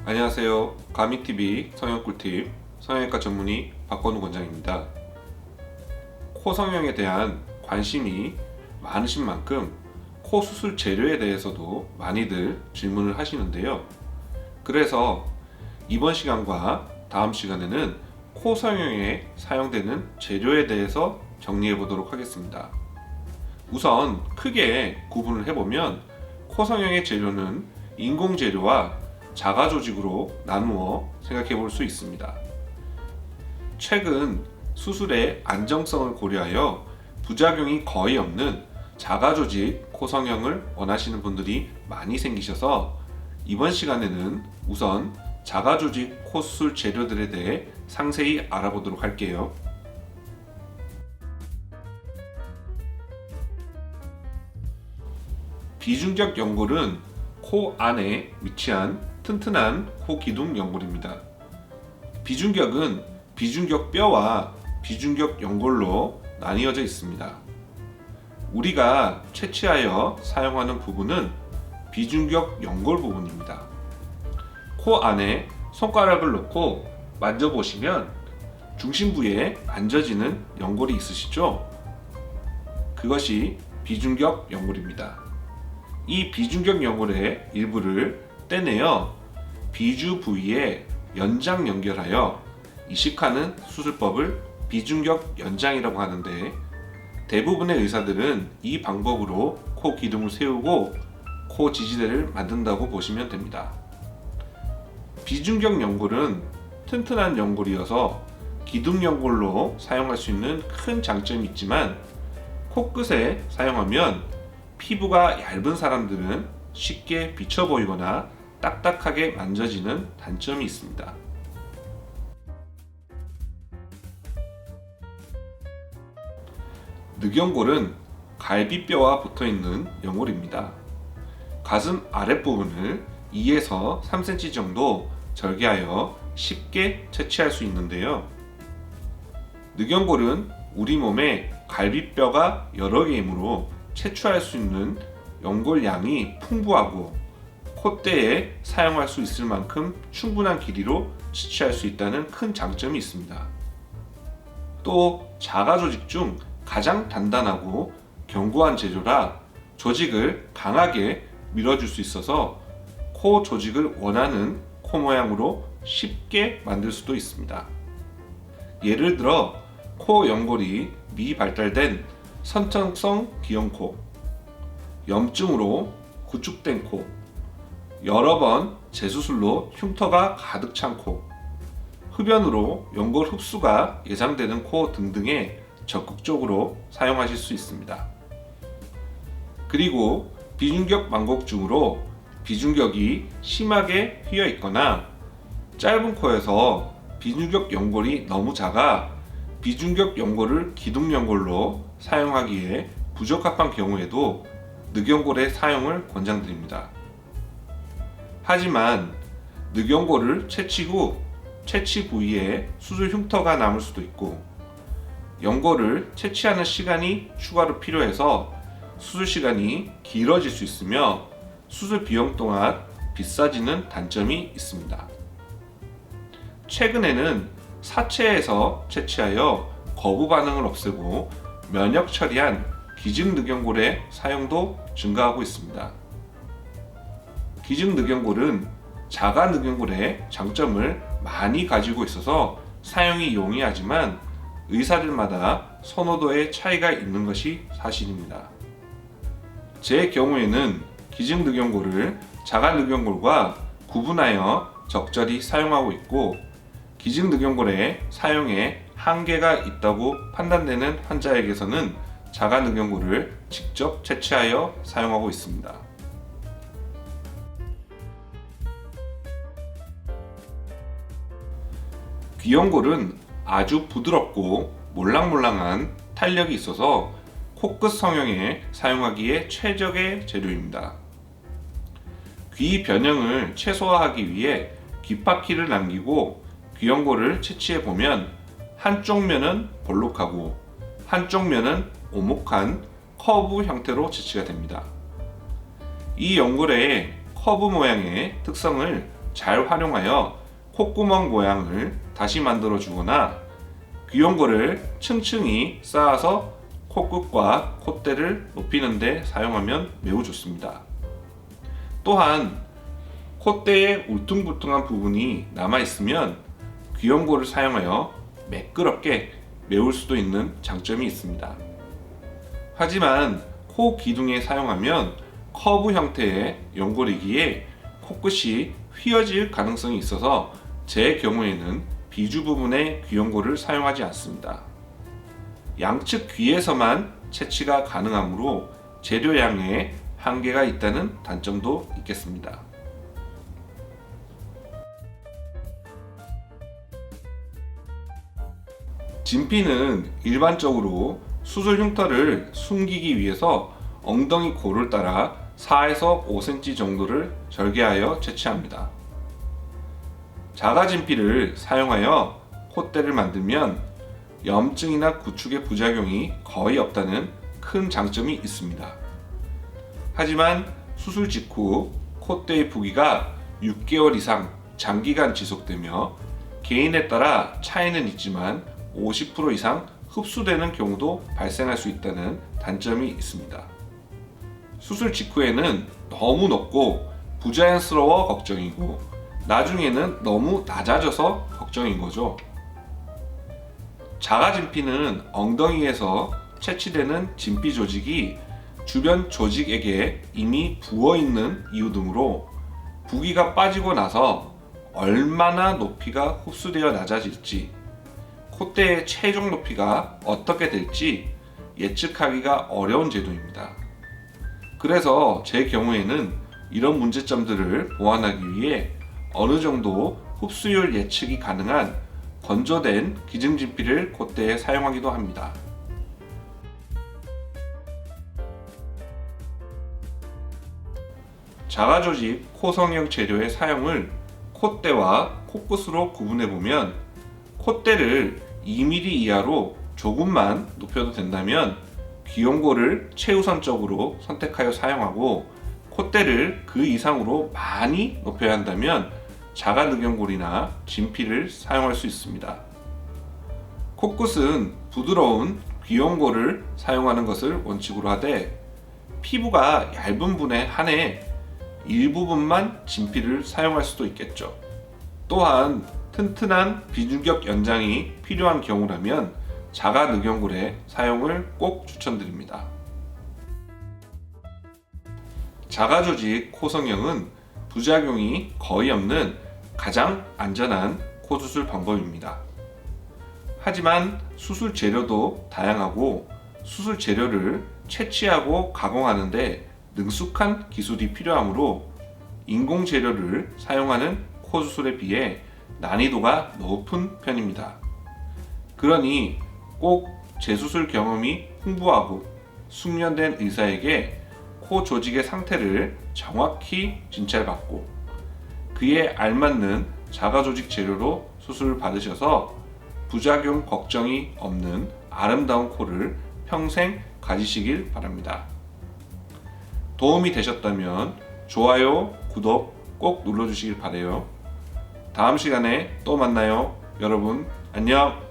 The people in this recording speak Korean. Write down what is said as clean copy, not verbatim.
안녕하세요. 가미TV 성형꿀팁 성형외과 전문의 박건우 원장입니다. 코 성형에 대한 관심이 많으신 만큼 코 수술 재료에 대해서도 많이들 질문을 하시는데요. 그래서 이번 시간과 다음 시간에는 코 성형에 사용되는 재료에 대해서 정리해 보도록 하겠습니다. 우선 크게 구분을 해보면 코 성형의 재료는 인공 재료와 자가 조직으로 나누어 생각해 볼 수 있습니다. 최근 수술의 안정성을 고려하여 부작용이 거의 없는 자가 조직 코 성형을 원하시는 분들이 많이 생기셔서 이번 시간에는 우선 자가 조직 코 수술 재료들에 대해 상세히 알아보도록 할게요. 비중격 연골은 코 안에 위치한 튼튼한 코 기둥 연골입니다. 비중격은 비중격 뼈와 비중격 연골로 나뉘어져 있습니다. 우리가 채취하여 사용하는 부분은 비중격 연골 부분입니다. 코 안에 손가락을 넣고 만져보시면 중심부에 만져지는 연골이 있으시죠? 그것이 비중격 연골입니다. 이 비중격 연골의 일부를 떼내어 비주 부위에 연장 연결하여 이식하는 수술법을 비중격 연장이라고 하는데, 대부분의 의사들은 이 방법으로 코 기둥을 세우고 코 지지대를 만든다고 보시면 됩니다. 비중격 연골은 튼튼한 연골이어서 기둥 연골로 사용할 수 있는 큰 장점이 있지만, 코끝에 사용하면 피부가 얇은 사람들은 쉽게 비쳐 보이거나 딱딱하게 만져지는 단점이 있습니다. 늑연골은 갈비뼈와 붙어있는 연골입니다. 가슴 아랫부분을 2에서 3cm 정도 절개하여 쉽게 채취할 수 있는데요. 늑연골은 우리 몸에 갈비뼈가 여러 개이므로 채취할 수 있는 연골 양이 풍부하고 콧대에 사용할 수 있을 만큼 충분한 길이로 채취할 수 있다는 큰 장점이 있습니다. 또 자가 조직 중 가장 단단하고 견고한 재료라 조직을 강하게 밀어줄 수 있어서 코 조직을 원하는 코 모양으로 쉽게 만들 수도 있습니다. 예를 들어 코 연골이 미발달된 선천성 기형코, 염증으로 구축된 코, 여러 번 재수술로 흉터가 가득 찬 코, 흡연으로 연골 흡수가 예상되는 코 등등에 적극적으로 사용하실 수 있습니다. 그리고 비중격 만곡증으로 비중격이 심하게 휘어 있거나 짧은 코에서 비중격 연골이 너무 작아 비중격 연골을 기둥 연골로 사용하기에 부적합한 경우에도 늑연골의 사용을 권장드립니다. 하지만 늑연골을 채취 후 채취 부위에 수술 흉터가 남을 수도 있고, 연골을 채취하는 시간이 추가로 필요해서 수술 시간이 길어질 수 있으며 수술 비용 또한 비싸지는 단점이 있습니다. 최근에는 사체에서 채취하여 거부 반응을 없애고 면역 처리한 기증 늑연골의 사용도 증가하고 있습니다. 기증 늑연골은 자가 늑연골의 장점을 많이 가지고 있어서 사용이 용이하지만 의사들마다 선호도의 차이가 있는 것이 사실입니다. 제 경우에는 기증 늑연골을 자가 늑연골과 구분하여 적절히 사용하고 있고, 기증 늑연골의 사용에 한계가 있다고 판단되는 환자에게서는 자가 늑연골을 직접 채취하여 사용하고 있습니다. 귀연골은 아주 부드럽고 몰랑몰랑한 탄력이 있어서 코끝 성형에 사용하기에 최적의 재료입니다. 귀 변형을 최소화하기 위해 귓바퀴를 남기고 귀연골을 채취해 보면 한쪽 면은 볼록하고 한쪽 면은 오목한 커브 형태로 채취가 됩니다. 이 연골의 커브 모양의 특성을 잘 활용하여 콧구멍 모양을 다시 만들어 주거나 귀염고를 층층이 쌓아서 코끝과 콧대를 높이는 데 사용하면 매우 좋습니다. 또한 콧대에 울퉁불퉁한 부분이 남아있으면 귀염고를 사용하여 매끄럽게 메울 수도 있는 장점이 있습니다. 하지만 코 기둥에 사용하면 커브 형태의 연골이기에 코끝이 휘어질 가능성이 있어서 제 경우에는 비주 부분의 귀염고를 사용하지 않습니다. 양측 귀에서만 채취가 가능하므로 재료량에 한계가 있다는 단점도 있겠습니다. 진피는 일반적으로 수술 흉터를 숨기기 위해서 엉덩이 골을 따라 4에서 5cm 정도를 절개하여 채취합니다. 자가진피를 사용하여 콧대를 만들면 염증이나 구축의 부작용이 거의 없다는 큰 장점이 있습니다. 하지만 수술 직후 콧대의 부기가 6개월 이상 장기간 지속되며 개인에 따라 차이는 있지만 50% 이상 흡수되는 경우도 발생할 수 있다는 단점이 있습니다. 수술 직후에는 너무 높고 부자연스러워 걱정이고 나중에는 너무 낮아져서 걱정인 거죠. 자가진피는 엉덩이에서 채취되는 진피 조직이 주변 조직에게 이미 부어있는 이유 등으로 부기가 빠지고 나서 얼마나 높이가 흡수되어 낮아질지, 콧대의 최종 높이가 어떻게 될지 예측하기가 어려운 제도입니다. 그래서 제 경우에는 이런 문제점들을 보완하기 위해 어느 정도 흡수율 예측이 가능한 건조된 기증진피를 콧대에 사용하기도 합니다. 자가조직 코성형 재료의 사용을 콧대와 코끝으로 구분해보면 콧대를 2mm 이하로 조금만 높여도 된다면 귀염고를 최우선적으로 선택하여 사용하고 콧대를 그 이상으로 많이 높여야 한다면 자가늑연골이나 진피를 사용할 수 있습니다. 코끝은 부드러운 귀염고를 사용하는 것을 원칙으로 하되 피부가 얇은 분에 한해 일부분만 진피를 사용할 수도 있겠죠. 또한 튼튼한 비중격 연장이 필요한 경우라면 자가늑연골의 사용을 꼭 추천드립니다. 자가조직 코성형은 부작용이 거의 없는 가장 안전한 코수술 방법입니다. 하지만 수술 재료도 다양하고 수술 재료를 채취하고 가공하는데 능숙한 기술이 필요하므로 인공 재료를 사용하는 코수술에 비해 난이도가 높은 편입니다. 그러니 꼭 재수술 경험이 풍부하고 숙련된 의사에게 코 조직의 상태를 정확히 진찰받고 그에 알맞는 자가조직 재료로 수술을 받으셔서 부작용 걱정이 없는 아름다운 코를 평생 가지시길 바랍니다. 도움이 되셨다면 좋아요, 구독 꼭 눌러주시길 바라요. 다음 시간에 또 만나요. 여러분 안녕.